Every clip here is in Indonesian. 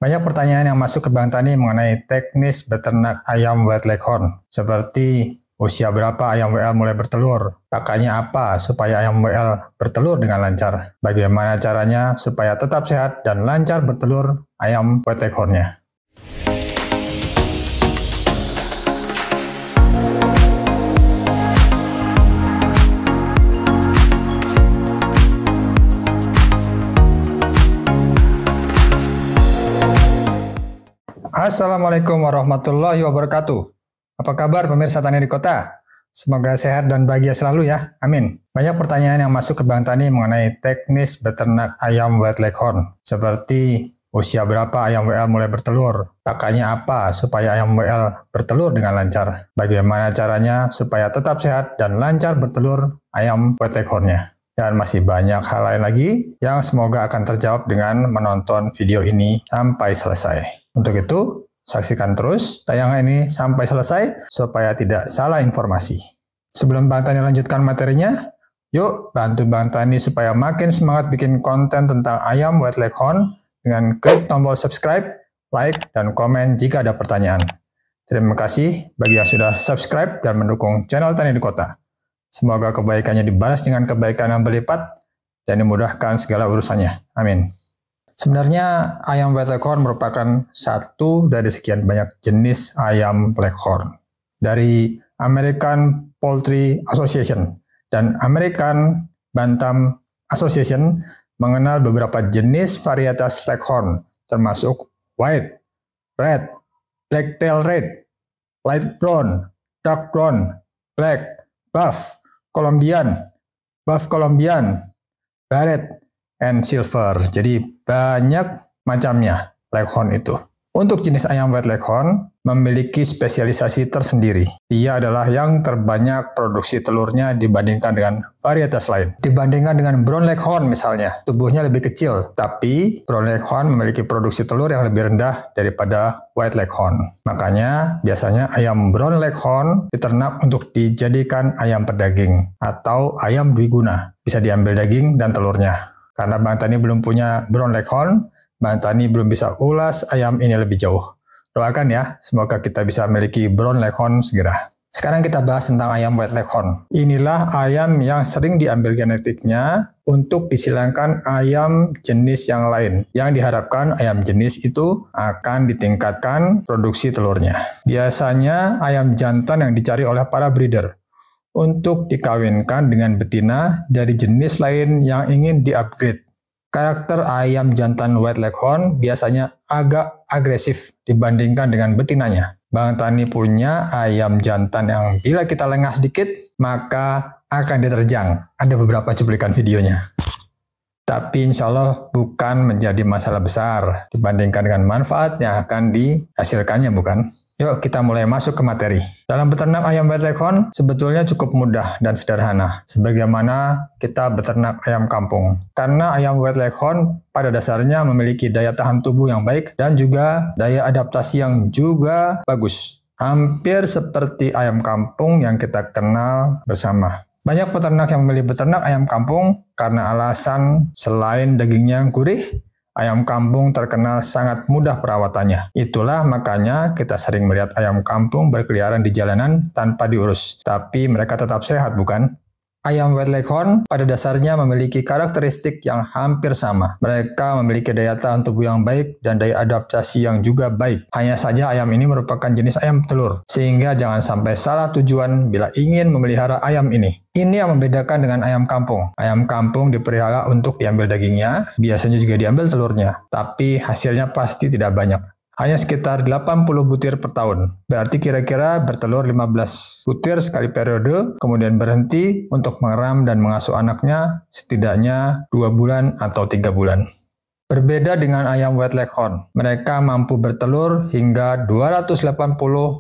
Banyak pertanyaan yang masuk ke Bang Tani mengenai teknis beternak ayam white leghorn, seperti usia berapa ayam WL mulai bertelur, pakannya apa supaya ayam WL bertelur dengan lancar, bagaimana caranya supaya tetap sehat dan lancar bertelur ayam white leghorn-nya. Assalamualaikum warahmatullahi wabarakatuh. Apa kabar pemirsa Tani di Kota? Semoga sehat dan bahagia selalu ya, amin. Banyak pertanyaan yang masuk ke Bang Tani mengenai teknis beternak ayam white leghorn, seperti usia berapa ayam WL mulai bertelur, pakannya apa supaya ayam WL bertelur dengan lancar, bagaimana caranya supaya tetap sehat dan lancar bertelur ayam white leghorn-nya. Dan masih banyak hal lain lagi yang semoga akan terjawab dengan menonton video ini sampai selesai. Untuk itu, saksikan terus tayangan ini sampai selesai supaya tidak salah informasi. Sebelum Bang Tani lanjutkan materinya, yuk bantu Bang Tani supaya makin semangat bikin konten tentang ayam white leghorn dengan klik tombol subscribe, like, dan komen jika ada pertanyaan. Terima kasih bagi yang sudah subscribe dan mendukung channel Tani di Kota. Semoga kebaikannya dibalas dengan kebaikan yang berlipat dan dimudahkan segala urusannya. Amin. Sebenarnya ayam white leghorn merupakan satu dari sekian banyak jenis ayam leghorn. Dari American Poultry Association dan American Bantam Association mengenal beberapa jenis varietas leghorn, termasuk white, red, black-tail red, light brown, dark brown, black, buff Colombian, Barred, and silver. Jadi banyak macamnya leghorn itu. Untuk jenis ayam white leghorn memiliki spesialisasi tersendiri. Dia adalah yang terbanyak produksi telurnya dibandingkan dengan varietas lain. Dibandingkan dengan brown leghorn misalnya, tubuhnya lebih kecil, tapi brown leghorn memiliki produksi telur yang lebih rendah daripada white leghorn. Makanya biasanya ayam brown leghorn diternak untuk dijadikan ayam pedaging atau ayam dwiguna. Bisa diambil daging dan telurnya. Karena Bang Tani belum punya brown leghorn, Bang Tani belum bisa ulas ayam ini lebih jauh. Doakan ya, semoga kita bisa memiliki brown leghorn segera. Sekarang kita bahas tentang ayam white leghorn. Inilah ayam yang sering diambil genetiknya untuk disilangkan ayam jenis yang lain. Yang diharapkan ayam jenis itu akan ditingkatkan produksi telurnya. Biasanya ayam jantan yang dicari oleh para breeder untuk dikawinkan dengan betina dari jenis lain yang ingin di-upgrade. Karakter ayam jantan white leghorn biasanya agak agresif dibandingkan dengan betinanya. Bang Tani punya ayam jantan yang bila kita lengah sedikit, maka akan diterjang. Ada beberapa cuplikan videonya. Tapi insya Allah bukan menjadi masalah besar dibandingkan dengan manfaat yang akan dihasilkannya, bukan? Yuk kita mulai masuk ke materi. Dalam beternak ayam white leghorn sebetulnya cukup mudah dan sederhana, sebagaimana kita beternak ayam kampung. Karena ayam white leghorn pada dasarnya memiliki daya tahan tubuh yang baik dan juga daya adaptasi yang juga bagus. Hampir seperti ayam kampung yang kita kenal bersama. Banyak peternak yang memilih beternak ayam kampung karena alasan selain dagingnya yang gurih, ayam kampung terkenal sangat mudah perawatannya. Itulah makanya kita sering melihat ayam kampung berkeliaran di jalanan tanpa diurus. Tapi mereka tetap sehat, bukan? Ayam white leghorn pada dasarnya memiliki karakteristik yang hampir sama. Mereka memiliki daya tahan tubuh yang baik dan daya adaptasi yang juga baik. Hanya saja ayam ini merupakan jenis ayam telur, sehingga jangan sampai salah tujuan bila ingin memelihara ayam ini. Ini yang membedakan dengan ayam kampung. Ayam kampung dipelihara untuk diambil dagingnya, biasanya juga diambil telurnya, tapi hasilnya pasti tidak banyak. Hanya sekitar 80 butir per tahun. Berarti kira-kira bertelur 15 butir sekali periode, kemudian berhenti untuk mengeram dan mengasuh anaknya setidaknya 2 bulan atau 3 bulan. Berbeda dengan ayam white leghorn, mereka mampu bertelur hingga 280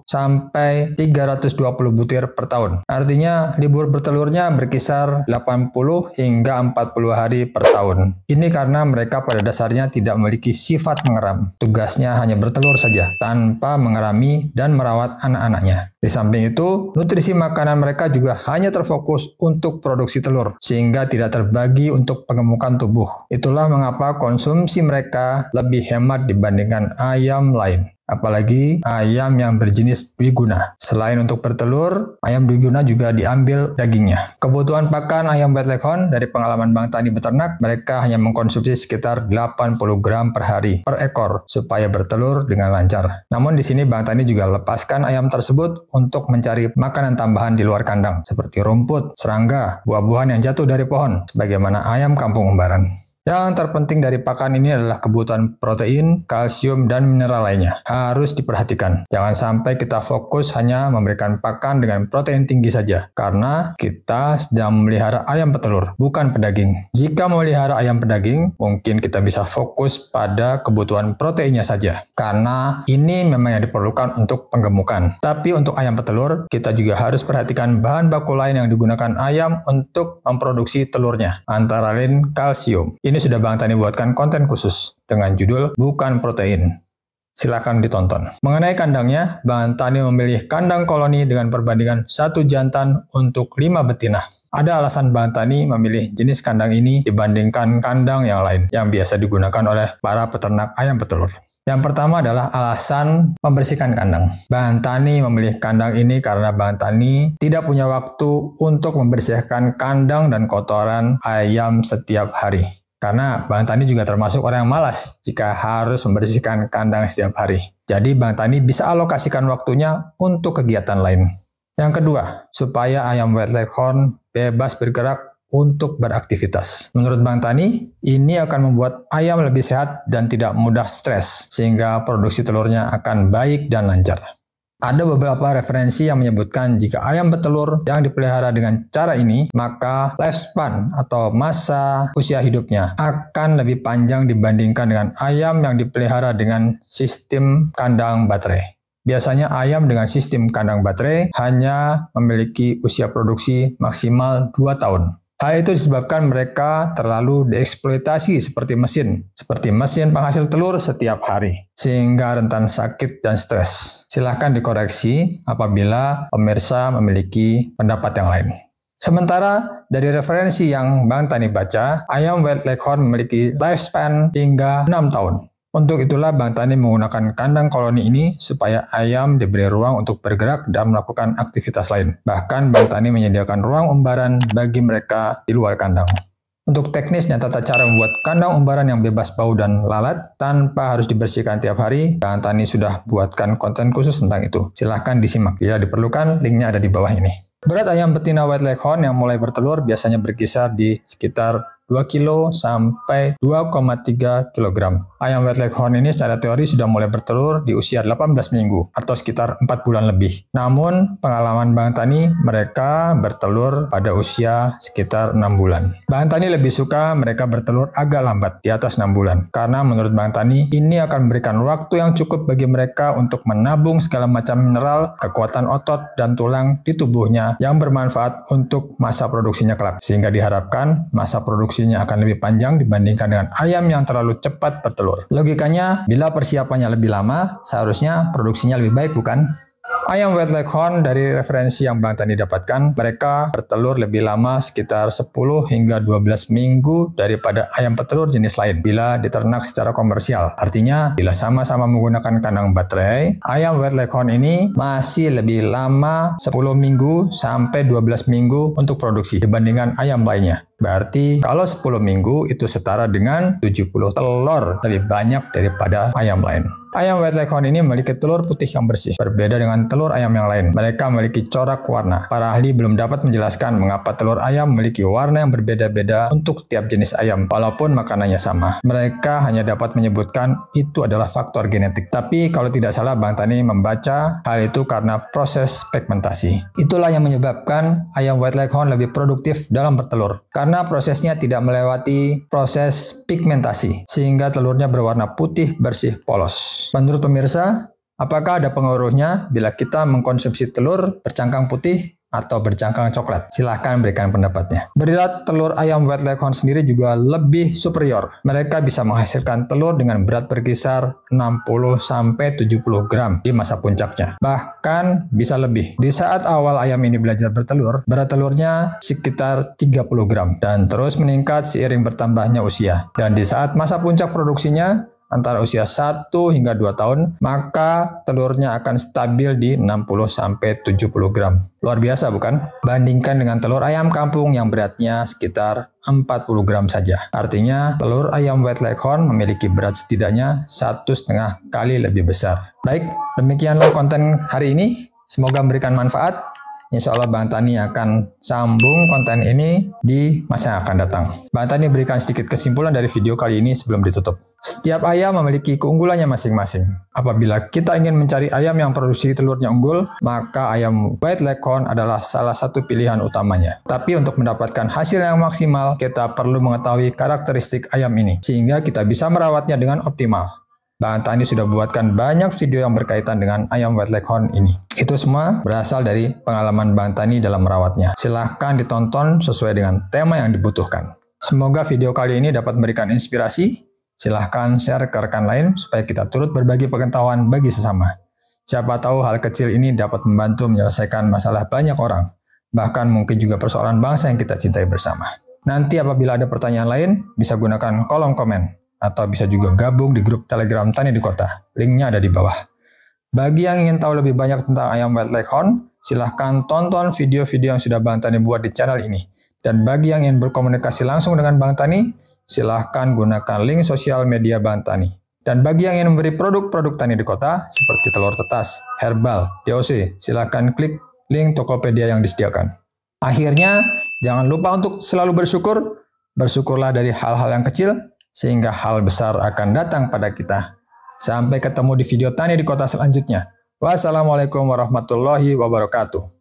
sampai 320 butir per tahun. Artinya libur bertelurnya berkisar 80 hingga 40 hari per tahun. Ini karena mereka pada dasarnya tidak memiliki sifat mengeram. Tugasnya hanya bertelur saja, tanpa mengerami dan merawat anak-anaknya. Di samping itu, nutrisi makanan mereka juga hanya terfokus untuk produksi telur, sehingga tidak terbagi untuk pengemukan tubuh. Itulah mengapa konsumsi mereka lebih hemat dibandingkan ayam lain. Apalagi ayam yang berjenis dwiguna. Selain untuk bertelur, ayam dwiguna juga diambil dagingnya. Kebutuhan pakan ayam White Leghorn dari pengalaman Bang Tani beternak, mereka hanya mengkonsumsi sekitar 80 gram per hari per ekor supaya bertelur dengan lancar. Namun di sini Bang Tani juga lepaskan ayam tersebut untuk mencari makanan tambahan di luar kandang seperti rumput, serangga, buah-buahan yang jatuh dari pohon, sebagaimana ayam kampung umbaran. Yang terpenting dari pakan ini adalah kebutuhan protein, kalsium, dan mineral lainnya. Harus diperhatikan. Jangan sampai kita fokus hanya memberikan pakan dengan protein tinggi saja. Karena kita sedang memelihara ayam petelur, bukan pedaging. Jika memelihara ayam pedaging, mungkin kita bisa fokus pada kebutuhan proteinnya saja. Karena ini memang yang diperlukan untuk penggemukan. Tapi untuk ayam petelur, kita juga harus perhatikan bahan baku lain yang digunakan ayam untuk memproduksi telurnya. Antara lain kalsium. Ini sudah Bang Tani buatkan konten khusus dengan judul Bukan Protein. Silakan ditonton. Mengenai kandangnya, Bang Tani memilih kandang koloni dengan perbandingan 1 jantan untuk 5 betina. Ada alasan Bang Tani memilih jenis kandang ini dibandingkan kandang yang lain yang biasa digunakan oleh para peternak ayam petelur. Yang pertama adalah alasan membersihkan kandang. Bang Tani memilih kandang ini karena Bang Tani tidak punya waktu untuk membersihkan kandang dan kotoran ayam setiap hari. Karena Bang Tani juga termasuk orang yang malas jika harus membersihkan kandang setiap hari. Jadi Bang Tani bisa alokasikan waktunya untuk kegiatan lain. Yang kedua, supaya ayam White Leghorn bebas bergerak untuk beraktivitas. Menurut Bang Tani, ini akan membuat ayam lebih sehat dan tidak mudah stres, sehingga produksi telurnya akan baik dan lancar. Ada beberapa referensi yang menyebutkan jika ayam petelur yang dipelihara dengan cara ini, maka lifespan atau masa usia hidupnya akan lebih panjang dibandingkan dengan ayam yang dipelihara dengan sistem kandang baterai. Biasanya ayam dengan sistem kandang baterai hanya memiliki usia produksi maksimal 2 tahun. Hal itu disebabkan mereka terlalu dieksploitasi seperti mesin penghasil telur setiap hari, sehingga rentan sakit dan stres. Silahkan dikoreksi apabila pemirsa memiliki pendapat yang lain. Sementara dari referensi yang Bang Tani baca, ayam White Leghorn memiliki lifespan hingga 6 tahun. Untuk itulah Bang Tani menggunakan kandang koloni ini supaya ayam diberi ruang untuk bergerak dan melakukan aktivitas lain. Bahkan Bang Tani menyediakan ruang umbaran bagi mereka di luar kandang. Untuk teknis dan tata cara membuat kandang umbaran yang bebas bau dan lalat tanpa harus dibersihkan tiap hari, Bang Tani sudah buatkan konten khusus tentang itu. Silahkan disimak. Bila diperlukan, linknya ada di bawah ini. Berat ayam betina White Leghorn yang mulai bertelur biasanya berkisar di sekitar 2 kilo sampai 2,3 kg. Ayam White Leghorn ini secara teori sudah mulai bertelur di usia 18 minggu atau sekitar 4 bulan lebih. Namun pengalaman Bang Tani, mereka bertelur pada usia sekitar 6 bulan. Bang Tani lebih suka mereka bertelur agak lambat di atas 6 bulan. Karena menurut Bang Tani, ini akan memberikan waktu yang cukup bagi mereka untuk menabung segala macam mineral, kekuatan otot, dan tulang di tubuhnya yang bermanfaat untuk masa produksinya kelak. Sehingga diharapkan masa produksinya akan lebih panjang dibandingkan dengan ayam yang terlalu cepat bertelur. Logikanya, bila persiapannya lebih lama, seharusnya produksinya lebih baik, bukan? Ayam White Leghorn dari referensi yang Bang Tani dapatkan, mereka bertelur lebih lama sekitar 10 hingga 12 minggu daripada ayam petelur jenis lain bila diternak secara komersial. Artinya, bila sama-sama menggunakan kandang baterai, ayam White Leghorn ini masih lebih lama 10 minggu sampai 12 minggu untuk produksi dibandingkan ayam lainnya. Berarti kalau 10 minggu itu setara dengan 70 telur, lebih banyak daripada ayam lain. Ayam White Leghorn ini memiliki telur putih yang bersih, berbeda dengan telur ayam yang lain. Mereka memiliki corak warna. Para ahli belum dapat menjelaskan mengapa telur ayam memiliki warna yang berbeda-beda untuk setiap jenis ayam, walaupun makanannya sama. Mereka hanya dapat menyebutkan itu adalah faktor genetik. Tapi kalau tidak salah, Bang Tani membaca hal itu karena proses pigmentasi. Itulah yang menyebabkan ayam White Leghorn lebih produktif dalam bertelur, karena prosesnya tidak melewati proses pigmentasi, sehingga telurnya berwarna putih, bersih, polos. Menurut pemirsa, apakah ada pengaruhnya bila kita mengkonsumsi telur bercangkang putih atau bercangkang coklat? Silahkan berikan pendapatnya. Berat telur ayam White Leghorn sendiri juga lebih superior. Mereka bisa menghasilkan telur dengan berat berkisar 60-70 gram di masa puncaknya. Bahkan bisa lebih. Di saat awal ayam ini belajar bertelur, berat telurnya sekitar 30 gram dan terus meningkat seiring bertambahnya usia. Dan di saat masa puncak produksinya, antara usia 1 hingga 2 tahun, maka telurnya akan stabil di 60-70 gram. Luar biasa bukan? Bandingkan dengan telur ayam kampung yang beratnya sekitar 40 gram saja. Artinya, telur ayam White Leghorn memiliki berat setidaknya 1,5 kali lebih besar. Baik, demikianlah konten hari ini. Semoga memberikan manfaat. Insya Allah Bang Tani akan sambung konten ini di masa yang akan datang. Bang Tani berikan sedikit kesimpulan dari video kali ini sebelum ditutup. Setiap ayam memiliki keunggulannya masing-masing. Apabila kita ingin mencari ayam yang produksi telurnya unggul, maka ayam White Leghorn adalah salah satu pilihan utamanya. Tapi untuk mendapatkan hasil yang maksimal, kita perlu mengetahui karakteristik ayam ini, sehingga kita bisa merawatnya dengan optimal. Bang Tani sudah buatkan banyak video yang berkaitan dengan ayam White Leghorn ini. Itu semua berasal dari pengalaman Bang Tani dalam merawatnya. Silahkan ditonton sesuai dengan tema yang dibutuhkan. Semoga video kali ini dapat memberikan inspirasi. Silahkan share ke rekan lain supaya kita turut berbagi pengetahuan bagi sesama. Siapa tahu hal kecil ini dapat membantu menyelesaikan masalah banyak orang. Bahkan mungkin juga persoalan bangsa yang kita cintai bersama. Nanti apabila ada pertanyaan lain, bisa gunakan kolom komen. Atau bisa juga gabung di grup Telegram Tani di Kota. Linknya ada di bawah. Bagi yang ingin tahu lebih banyak tentang ayam White Leghorn, silahkan tonton video-video yang sudah Bang Tani buat di channel ini. Dan bagi yang ingin berkomunikasi langsung dengan Bang Tani, silahkan gunakan link sosial media Bang Tani. Dan bagi yang ingin memberi produk-produk Tani di Kota, seperti telur tetas, herbal, DOC, silahkan klik link Tokopedia yang disediakan. Akhirnya, jangan lupa untuk selalu bersyukur. Bersyukurlah dari hal-hal yang kecil, sehingga hal besar akan datang pada kita. Sampai ketemu di video Tani di Kota selanjutnya. Wassalamualaikum warahmatullahi wabarakatuh.